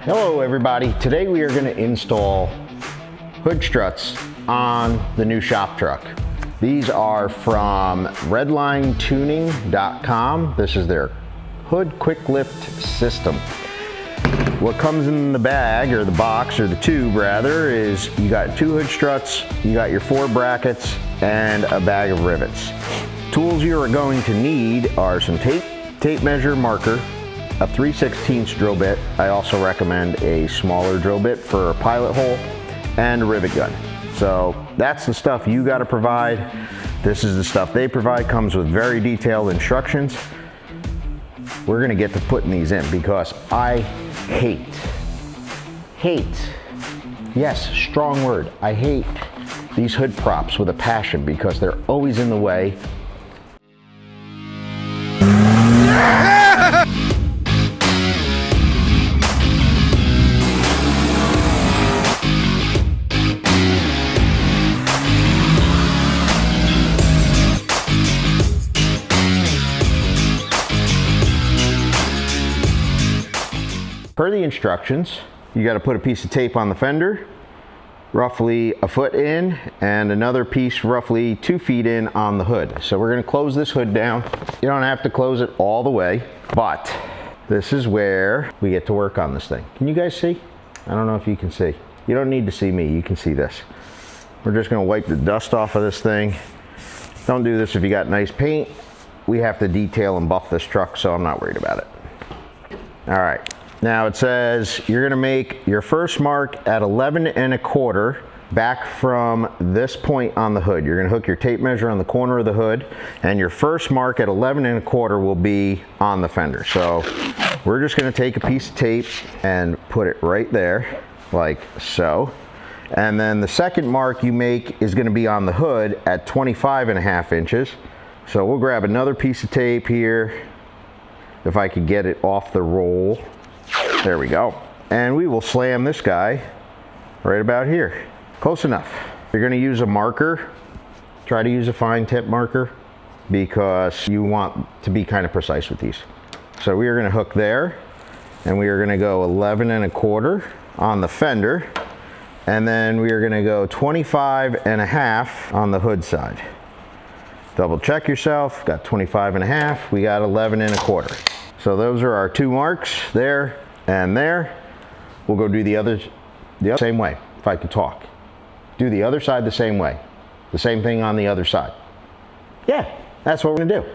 Hello everybody, today we are going to install hood struts on the new shop truck. These are from RedLineTuning.com. This is their hood quick lift system. What comes in the bag, or the box, or the tube rather, is you got 2 hood struts, you got your 4 brackets, and a bag of rivets. Tools you are going to need are some tape measure, marker, a 3/16 drill bit. I also recommend a smaller drill bit for a pilot hole, and a rivet gun. So that's the stuff you got to provide. This is the stuff they provide. Comes with very detailed instructions. We're gonna get to putting these in because I hate, yes, strong word, I hate these hood props with a passion because they're always in the way. Per the instructions, you got to put a piece of tape on the fender, roughly a foot in, and another piece roughly 2 feet in on the hood. So we're going to close this hood down. You don't have to close it all the way, but this is where we get to work on this thing. Can you guys see? I don't know if you can see. You don't need to see me, you can see this. We're just going to wipe the dust off of this thing. Don't do this if you got nice paint. We have to detail and buff this truck, so I'm not worried about it. All right. Now it says you're gonna make your first mark at 11 1/4 back from this point on the hood. You're gonna hook your tape measure on the corner of the hood, and your first mark at 11 1/4 will be on the fender. So we're just gonna take a piece of tape and put it right there, like so. And then the second mark you make is gonna be on the hood at 25 1/2 inches. So we'll grab another piece of tape here, if I could get it off the roll. There we go. And we will slam this guy right about here. Close enough. You're gonna use a marker. Try to use a fine tip marker because you want to be kind of precise with these. So we are gonna hook there, and we are gonna go 11 1/4 on the fender, and then we are gonna go 25 1/2 on the hood side. Double check yourself, got 25 1/2, we got 11 1/4. So those are our 2 marks, there and there. We'll go do the other same way, if I could talk. Do the other side the same way. The same thing on the other side. Yeah, that's what we're gonna do.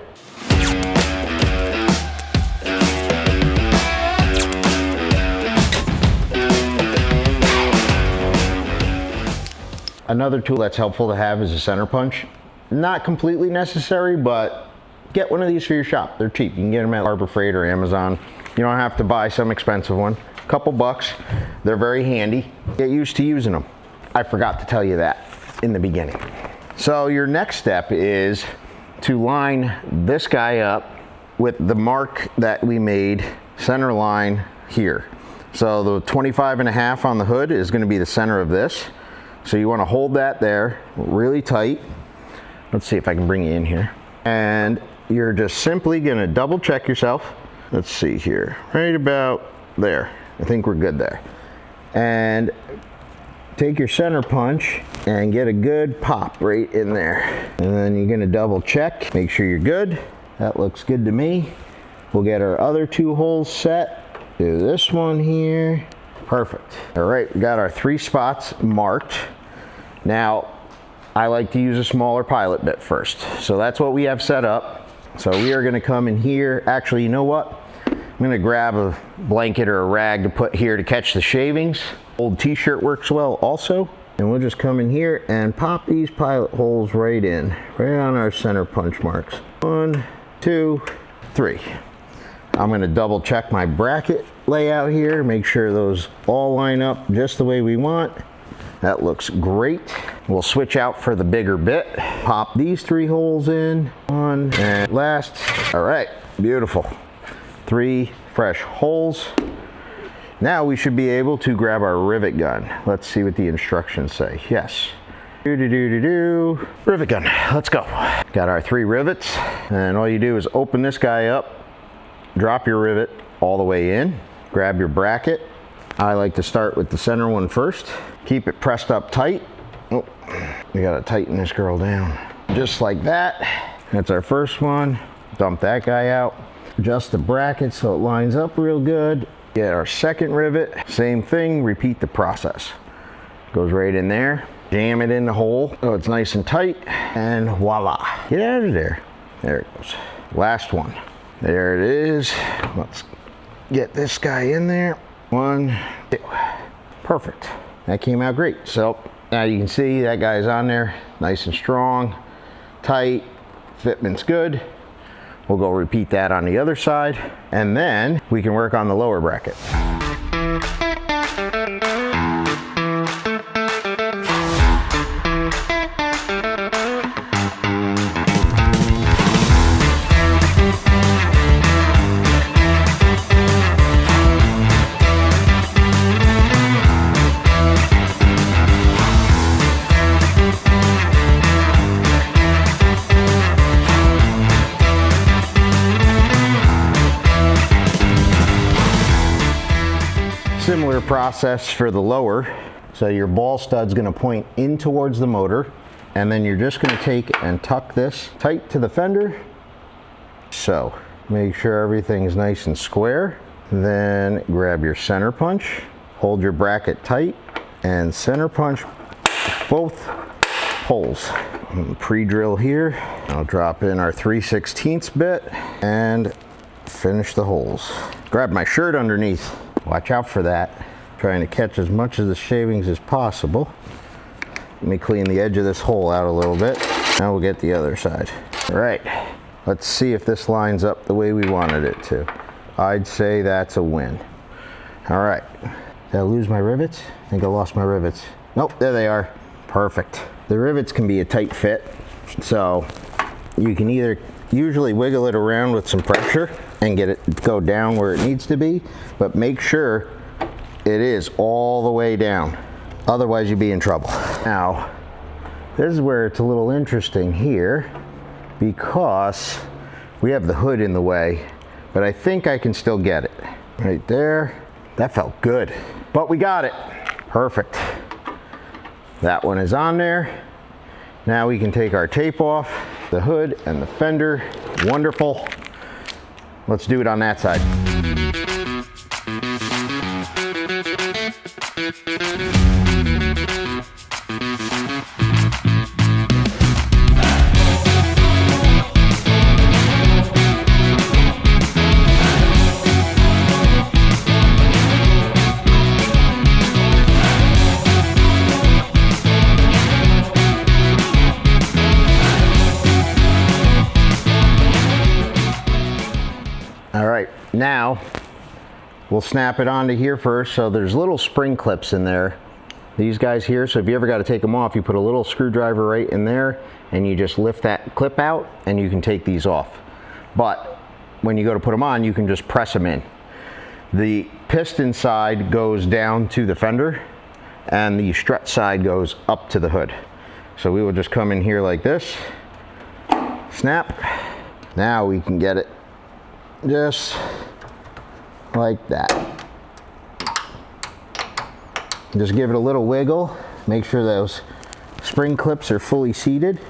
Another tool that's helpful to have is a center punch. Not completely necessary, but get one of these for your shop. They're cheap. You can get them at Harbor Freight or Amazon. You don't have to buy some expensive one. A couple bucks. They're very handy. Get used to using them. I forgot to tell you that in the beginning. So your next step is to line this guy up with the mark that we made, center line here. So the 25 1/2 on the hood is going to be the center of this. So you want to hold that there really tight. Let's see if I can bring you in here. And you're just simply gonna double check yourself. Let's see here, right about there. I think we're good there. And take your center punch and get a good pop right in there. And then you're gonna double check, make sure you're good. That looks good to me. We'll get our other 2 holes set. Do this one here. Perfect. All right, we got our 3 spots marked. Now, I like to use a smaller pilot bit first. So that's what we have set up. So we are gonna come in here. Actually, you know what? I'm gonna grab a blanket or a rag to put here to catch the shavings. Old t-shirt works well also. And we'll just come in here and pop these pilot holes right in, right on our center punch marks. 1, 2, 3. I'm gonna double check my bracket layout here, make sure those all line up just the way we want. That looks great. We'll switch out for the bigger bit. Pop these 3 holes in, 1 and last. All right, beautiful. 3 fresh holes. Now we should be able to grab our rivet gun. Let's see what the instructions say. Yes. Rivet gun, let's go. Got our 3 rivets, and all you do is open this guy up, drop your rivet all the way in, grab your bracket, I like to start with the center one first. Keep it pressed up tight. Oh, we gotta tighten this girl down. Just like that. That's our first one. Dump that guy out. Adjust the bracket so it lines up real good. Get our second rivet. Same thing, repeat the process. Goes right in there. Jam it in the hole so it's nice and tight. And voila. Get out of there. There it goes. Last one. There it is. Let's get this guy in there. 1, 2. Perfect. That came out great. So now you can see that guy's on there. Nice and strong. Tight. Fitment's good. We'll go repeat that on the other side, and then we can work on the lower bracket. Similar process for the lower. So your ball stud's gonna point in towards the motor, and then you're just gonna take and tuck this tight to the fender. So make sure everything's nice and square. Then grab your center punch, hold your bracket tight, and center punch both holes. Pre-drill here. I'll drop in our 3/16 bit and finish the holes. Grab my shirt underneath. Watch out for that. Trying to catch as much of the shavings as possible. Let me clean the edge of this hole out a little bit. Now we'll get the other side. All right, let's see if this lines up the way we wanted it to. I'd say that's a win. All right, did I lose my rivets? I think I lost my rivets. Nope, there they are. Perfect. The rivets can be a tight fit, so you can either usually wiggle it around with some pressure and get it go down where it needs to be, but make sure it is all the way down. Otherwise you'd be in trouble. Now, this is where it's a little interesting here because we have the hood in the way, but I think I can still get it. Right there. That felt good, but we got it. Perfect. That one is on there. Now we can take our tape off, the hood and the fender. Wonderful. Let's do it on that side. All right, now we'll snap it onto here first. So there's little spring clips in there, these guys here. So if you ever got to take them off, you put a little screwdriver right in there and you just lift that clip out and you can take these off. But when you go to put them on, you can just press them in. The piston side goes down to the fender and the strut side goes up to the hood. So we will just come in here like this, snap. Now we can get it just like that. Just give it a little wiggle. Make sure those spring clips are fully seated,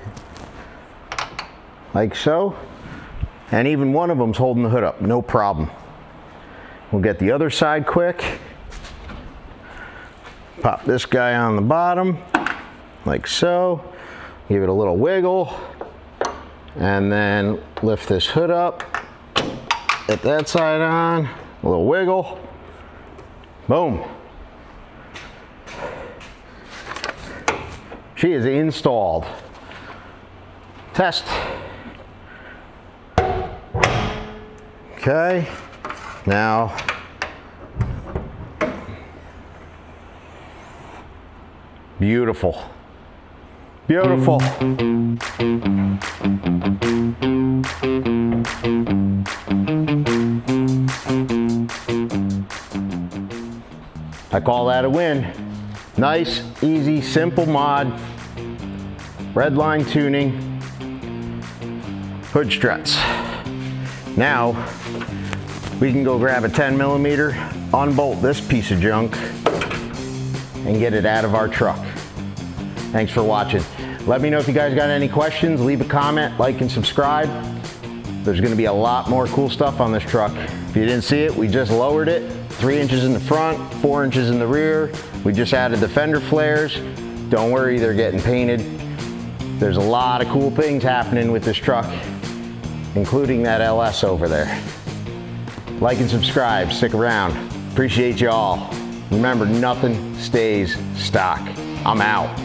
like so. And even one of them's holding the hood up, no problem. We'll get the other side quick. Pop this guy on the bottom, like so. Give it a little wiggle, and then lift this hood up. Get that side on, a little wiggle, boom. She is installed. Test. Okay, now beautiful, beautiful. I call that a win. Nice, easy, simple mod. RedLine tuning. Hood struts. Now, we can go grab a 10mm unbolt this piece of junk and get it out of our truck. Thanks for watching. Let me know if you guys got any questions. Leave a comment, like, and subscribe. There's gonna be a lot more cool stuff on this truck. If you didn't see it, we just lowered it. 3 inches in the front, 4 inches in the rear. We just added the fender flares. Don't worry, they're getting painted. There's a lot of cool things happening with this truck, including that LS over there. Like and subscribe, stick around. Appreciate you all. Remember, nothing stays stock. I'm out.